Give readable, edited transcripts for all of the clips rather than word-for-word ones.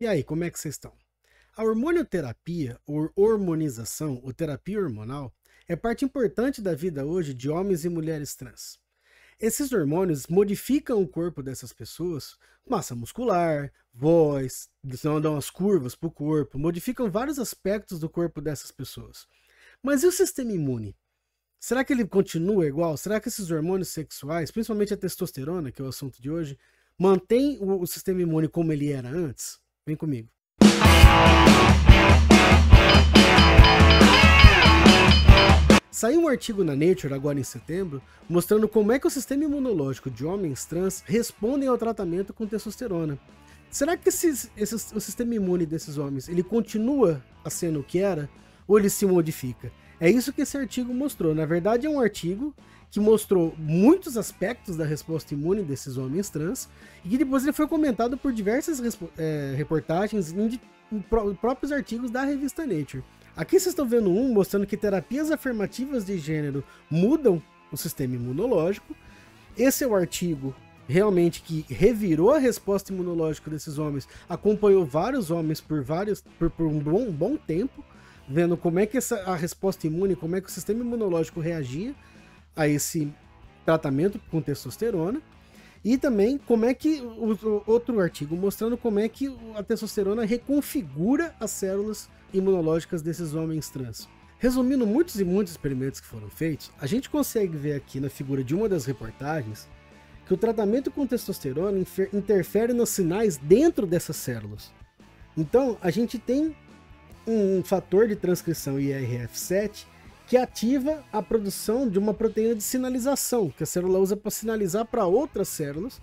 E aí, como é que vocês estão? A hormonioterapia, ou hormonização, ou terapia hormonal, é parte importante da vida hoje de homens e mulheres trans. Esses hormônios modificam o corpo dessas pessoas, massa muscular, voz, dão as curvas para o corpo, modificam vários aspectos do corpo dessas pessoas. Mas e o sistema imune? Será que ele continua igual? Será que esses hormônios sexuais, principalmente a testosterona, que é o assunto de hoje, mantém o sistema imune como ele era antes? Vem comigo. Saiu um artigo na Nature agora em setembro mostrando como é que o sistema imunológico de homens trans respondem ao tratamento com testosterona. Será que o sistema imune desses homens ele continua sendo o que era ou ele se modifica? É isso que esse artigo mostrou. Na verdade é um artigo que mostrou muitos aspectos da resposta imune desses homens trans e que depois ele foi comentado por diversas reportagens em próprios artigos da revista Nature. Aqui vocês estão vendo um mostrando que terapias afirmativas de gênero mudam o sistema imunológico. Esse é o artigo realmente que revirou a resposta imunológica desses homens, acompanhou vários homens por um bom tempo, vendo como é que a resposta imune, como é que o sistema imunológico reagia a esse tratamento com testosterona. E também como é que outro artigo mostrando como é que a testosterona reconfigura as células imunológicas desses homens trans. Resumindo muitos e muitos experimentos que foram feitos, a gente consegue ver aqui na figura de uma das reportagens que o tratamento com testosterona interfere nos sinais dentro dessas células. Então, a gente tem um fator de transcrição IRF7 que ativa a produção de uma proteína de sinalização, que a célula usa para sinalizar para outras células,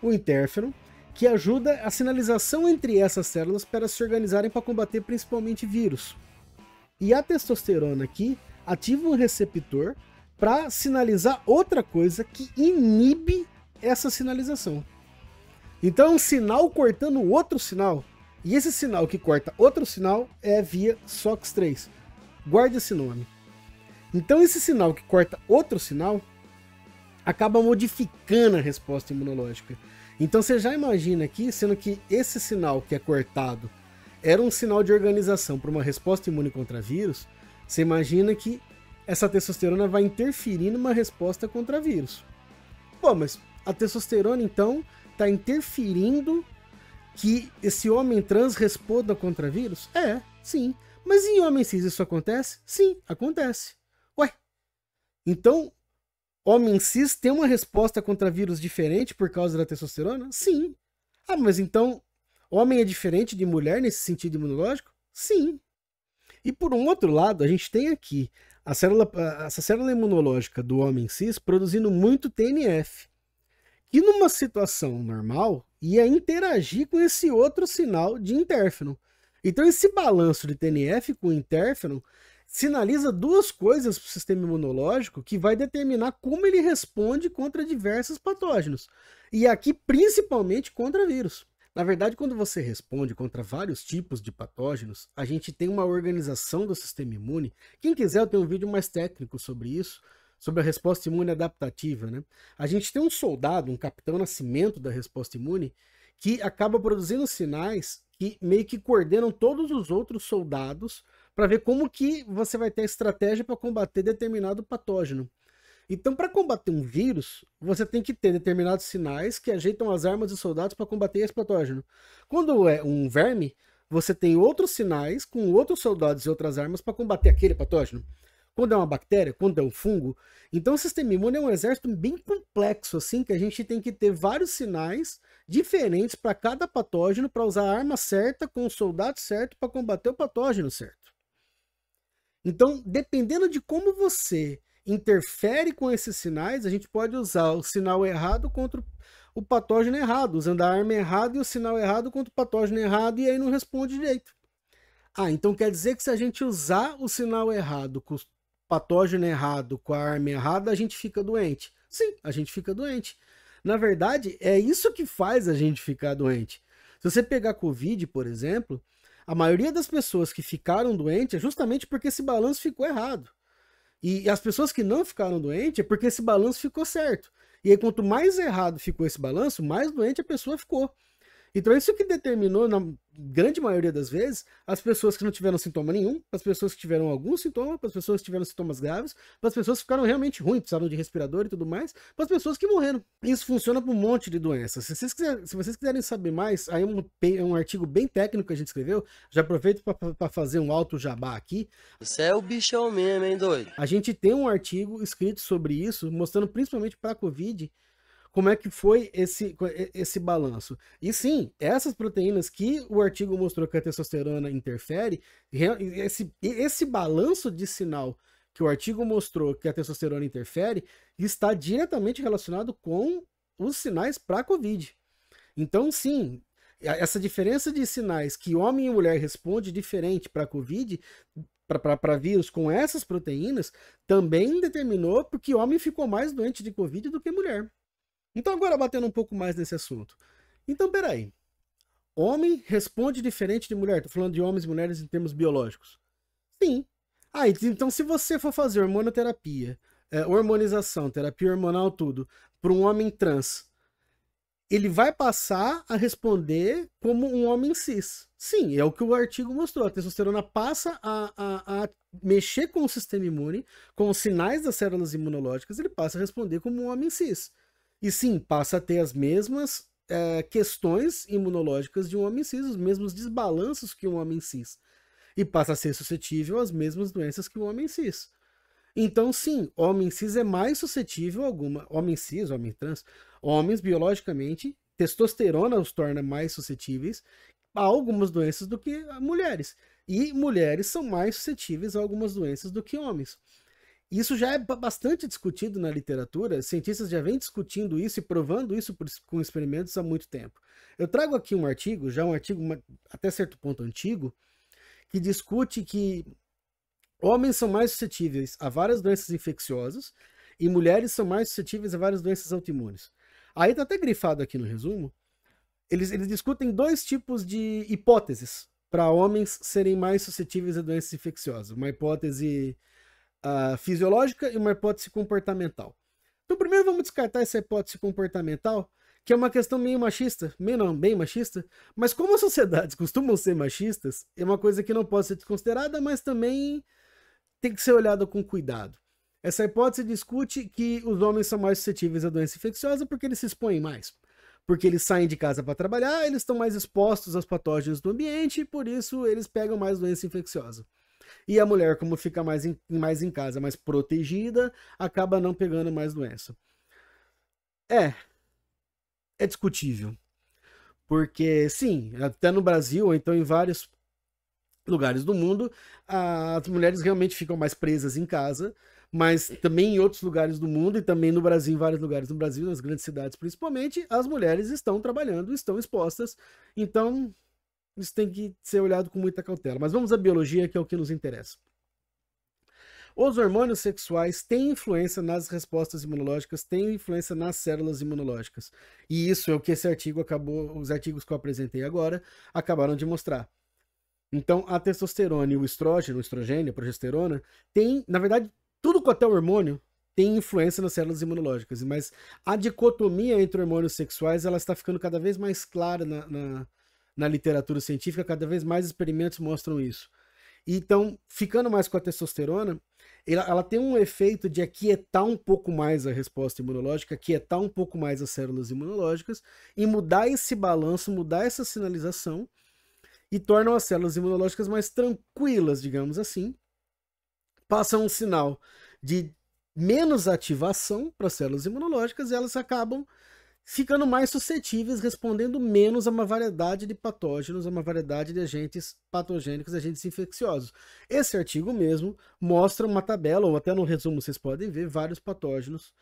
o interferon, que ajuda a sinalização entre essas células para se organizarem para combater principalmente vírus. E a testosterona aqui ativa um receptor para sinalizar outra coisa que inibe essa sinalização. Então é um sinal cortando outro sinal, e esse sinal que corta outro sinal é via SOX3. Guarde esse nome. Então esse sinal que corta outro sinal acaba modificando a resposta imunológica. Então você já imagina aqui, sendo que esse sinal que é cortado era um sinal de organização para uma resposta imune contra vírus, você imagina que essa testosterona vai interferir numa resposta contra vírus. Pô, mas a testosterona então está interferindo que esse homem trans responda contra vírus? É, sim. Mas em homem cis isso acontece? Sim, acontece. Ué, então homem cis tem uma resposta contra vírus diferente por causa da testosterona? Sim. Ah, mas então homem é diferente de mulher nesse sentido imunológico? Sim. E por um outro lado, a gente tem aqui essa célula imunológica do homem cis produzindo muito TNF, que numa situação normal ia interagir com esse outro sinal de interferon. Então esse balanço de TNF com interferon sinaliza duas coisas para o sistema imunológico que vai determinar como ele responde contra diversos patógenos. E aqui principalmente contra vírus. Na verdade, quando você responde contra vários tipos de patógenos, a gente tem uma organização do sistema imune. Quem quiser, eu tenho um vídeo mais técnico sobre isso, sobre a resposta imune adaptativa, né? A gente tem um soldado, um capitão nascimento da resposta imune, que acaba produzindo sinais que meio que coordenam todos os outros soldados para ver como que você vai ter estratégia para combater determinado patógeno. Então, para combater um vírus, você tem que ter determinados sinais que ajeitam as armas dos soldados para combater esse patógeno. Quando é um verme, você tem outros sinais com outros soldados e outras armas para combater aquele patógeno. Quando é uma bactéria, quando é um fungo. Então o sistema imune é um exército bem complexo, assim, que a gente tem que ter vários sinais diferentes para cada patógeno, para usar a arma certa, com o soldado certo, para combater o patógeno certo. Então, dependendo de como você interfere com esses sinais, a gente pode usar o sinal errado contra o patógeno errado, usando a arma errada e o sinal errado contra o patógeno errado, e aí não responde direito. Ah, então quer dizer que se a gente usar o sinal errado com o patógeno errado, com a arma errada, a gente fica doente? Sim, a gente fica doente. Na verdade, é isso que faz a gente ficar doente. Se você pegar Covid, por exemplo, a maioria das pessoas que ficaram doentes é justamente porque esse balanço ficou errado. E as pessoas que não ficaram doentes é porque esse balanço ficou certo. E aí, quanto mais errado ficou esse balanço, mais doente a pessoa ficou. Então, isso que determinou, grande maioria das vezes, as pessoas que não tiveram sintoma nenhum, as pessoas que tiveram algum sintoma, as pessoas que tiveram sintomas graves, as pessoas que ficaram realmente ruins, precisaram de respirador e tudo mais, as pessoas que morreram. Isso funciona para um monte de doenças. Se vocês quiserem saber mais, aí é um artigo bem técnico que a gente escreveu, já aproveito para fazer um alto jabá aqui. Você é o bichão mesmo, hein, doido? A gente tem um artigo escrito sobre isso, mostrando principalmente para a Covid, como é que foi esse balanço. E sim, essas proteínas que o artigo mostrou que a testosterona interfere, esse balanço de sinal que o artigo mostrou que a testosterona interfere, está diretamente relacionado com os sinais para a Covid. Então, sim, essa diferença de sinais que homem e mulher responde diferente para a Covid, para vírus com essas proteínas, também determinou porque homem ficou mais doente de Covid do que mulher. Então, agora batendo um pouco mais nesse assunto. Então, peraí. Homem responde diferente de mulher. Tô falando de homens e mulheres em termos biológicos. Sim. Então se você for fazer hormonoterapia, hormonização, terapia hormonal, tudo, para um homem trans, ele vai passar a responder como um homem cis. Sim, é o que o artigo mostrou. A testosterona passa a mexer com o sistema imune, com os sinais das células imunológicas, ele passa a responder como um homem cis. E sim, passa a ter as mesmas questões imunológicas de um homem cis, os mesmos desbalanços que um homem cis. E passa a ser suscetível às mesmas doenças que o homem cis. Então, sim, homem cis é mais suscetível a alguma. Homem cis, homem trans, homens biologicamente, testosterona os torna mais suscetíveis a algumas doenças do que mulheres. E mulheres são mais suscetíveis a algumas doenças do que homens. Isso já é bastante discutido na literatura, cientistas já vêm discutindo isso e provando isso com experimentos há muito tempo. Eu trago aqui um artigo, já um artigo até certo ponto antigo, que discute que homens são mais suscetíveis a várias doenças infecciosas e mulheres são mais suscetíveis a várias doenças autoimunes. Aí tá até grifado aqui no resumo, eles discutem dois tipos de hipóteses para homens serem mais suscetíveis a doenças infecciosas. Uma hipótese fisiológica e uma hipótese comportamental. Então, primeiro vamos descartar essa hipótese comportamental, que é uma questão meio machista, bem machista, mas como as sociedades costumam ser machistas, é uma coisa que não pode ser desconsiderada, mas também tem que ser olhada com cuidado. Essa hipótese discute que os homens são mais suscetíveis a doença infecciosa porque eles se expõem mais. Porque eles saem de casa para trabalhar, eles estão mais expostos aos patógenos do ambiente, e por isso eles pegam mais doença infecciosa. E a mulher, como fica mais em casa, mais protegida, acaba não pegando mais doença. É discutível. Porque, sim, até no Brasil, ou então em vários lugares do mundo, as mulheres realmente ficam mais presas em casa, mas também em outros lugares do mundo, e também no Brasil, em vários lugares do Brasil, nas grandes cidades principalmente, as mulheres estão trabalhando, estão expostas, então isso tem que ser olhado com muita cautela. Mas vamos à biologia, que é o que nos interessa. Os hormônios sexuais têm influência nas respostas imunológicas, têm influência nas células imunológicas. E isso é o que esse artigo os artigos que eu apresentei agora, acabaram de mostrar. Então, a testosterona e o estrogênio, a progesterona, tem, na verdade, tudo quanto é hormônio tem influência nas células imunológicas. Mas a dicotomia entre hormônios sexuais, ela está ficando cada vez mais clara na literatura científica, cada vez mais experimentos mostram isso. Então, ficando mais com a testosterona, ela tem um efeito de aquietar um pouco mais a resposta imunológica, aquietar um pouco mais as células imunológicas e mudar esse balanço, mudar essa sinalização e tornam as células imunológicas mais tranquilas, digamos assim. Passam um sinal de menos ativação para as células imunológicas e elas acabam ficando mais suscetíveis, respondendo menos a uma variedade de patógenos, a uma variedade de agentes patogênicos, agentes infecciosos. Esse artigo mesmo mostra uma tabela, ou até no resumo vocês podem ver, vários patógenos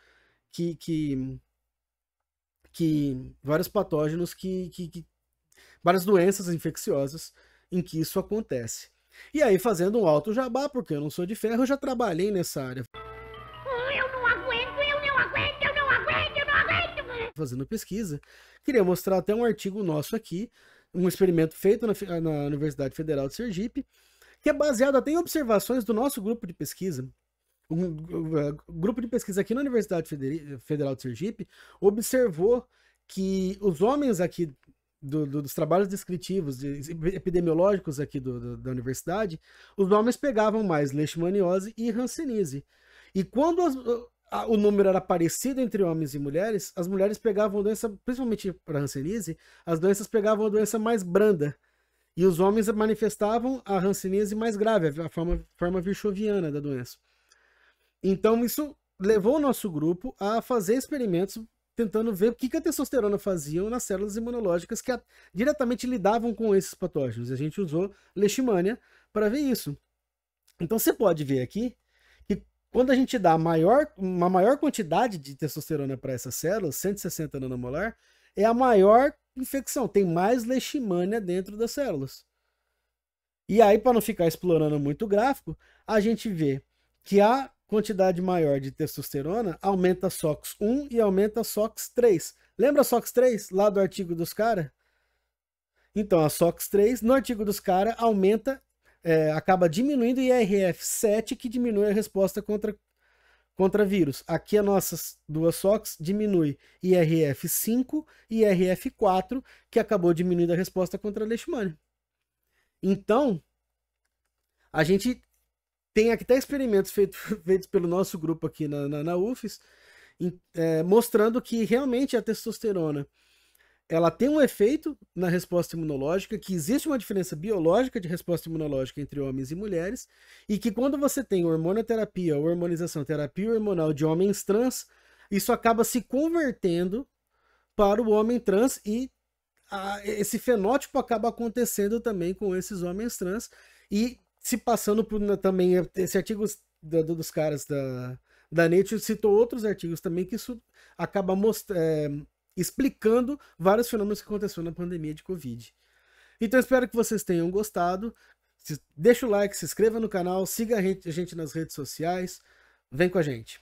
várias doenças infecciosas em que isso acontece. E aí, fazendo um alto jabá, porque eu não sou de ferro, eu já trabalhei nessa área. Fazendo pesquisa, queria mostrar até um artigo nosso aqui, um experimento feito na Universidade Federal de Sergipe, que é baseado até em observações do nosso grupo de pesquisa. O grupo de pesquisa aqui na Universidade Federal de Sergipe observou que os homens aqui dos trabalhos descritivos, epidemiológicos aqui da universidade, os homens pegavam mais leishmaniose e hanseníase. E quando o número era parecido entre homens e mulheres, as mulheres pegavam doença, principalmente para hanseníase, as doenças pegavam a doença mais branda. E os homens manifestavam a hanseníase mais grave, a forma virchoviana da doença. Então isso levou o nosso grupo a fazer experimentos tentando ver o que a testosterona fazia nas células imunológicas que diretamente lidavam com esses patógenos. A gente usou leishmania para ver isso. Então você pode ver aqui que quando a gente dá uma maior quantidade de testosterona para essas células, 160 nanomolar, é a maior infecção, tem mais leishmania dentro das células. E aí, para não ficar explorando muito o gráfico, a gente vê que a quantidade maior de testosterona aumenta a SOX1 e aumenta a SOX3. Lembra a SOX3 lá do artigo dos caras? Então, a SOX3 no artigo dos caras aumenta, acaba diminuindo o IRF7, que diminui a resposta contra vírus. Aqui as nossas duas SOX diminui IRF5 e IRF4, que acabou diminuindo a resposta contra a leishmania. Então, a gente tem aqui até experimentos feitos pelo nosso grupo aqui na UFES, mostrando que realmente a testosterona ela tem um efeito na resposta imunológica, que existe uma diferença biológica de resposta imunológica entre homens e mulheres, e que quando você tem hormonoterapia ou hormonização, terapia hormonal de homens trans, isso acaba se convertendo para o homem trans e esse fenótipo acaba acontecendo também com esses homens trans e se passando por também esse artigo dos caras da Nature citou outros artigos também que isso acaba explicando vários fenômenos que aconteceram na pandemia de Covid. Então espero que vocês tenham gostado. Deixa o like, se inscreva no canal, siga a gente nas redes sociais. Vem com a gente.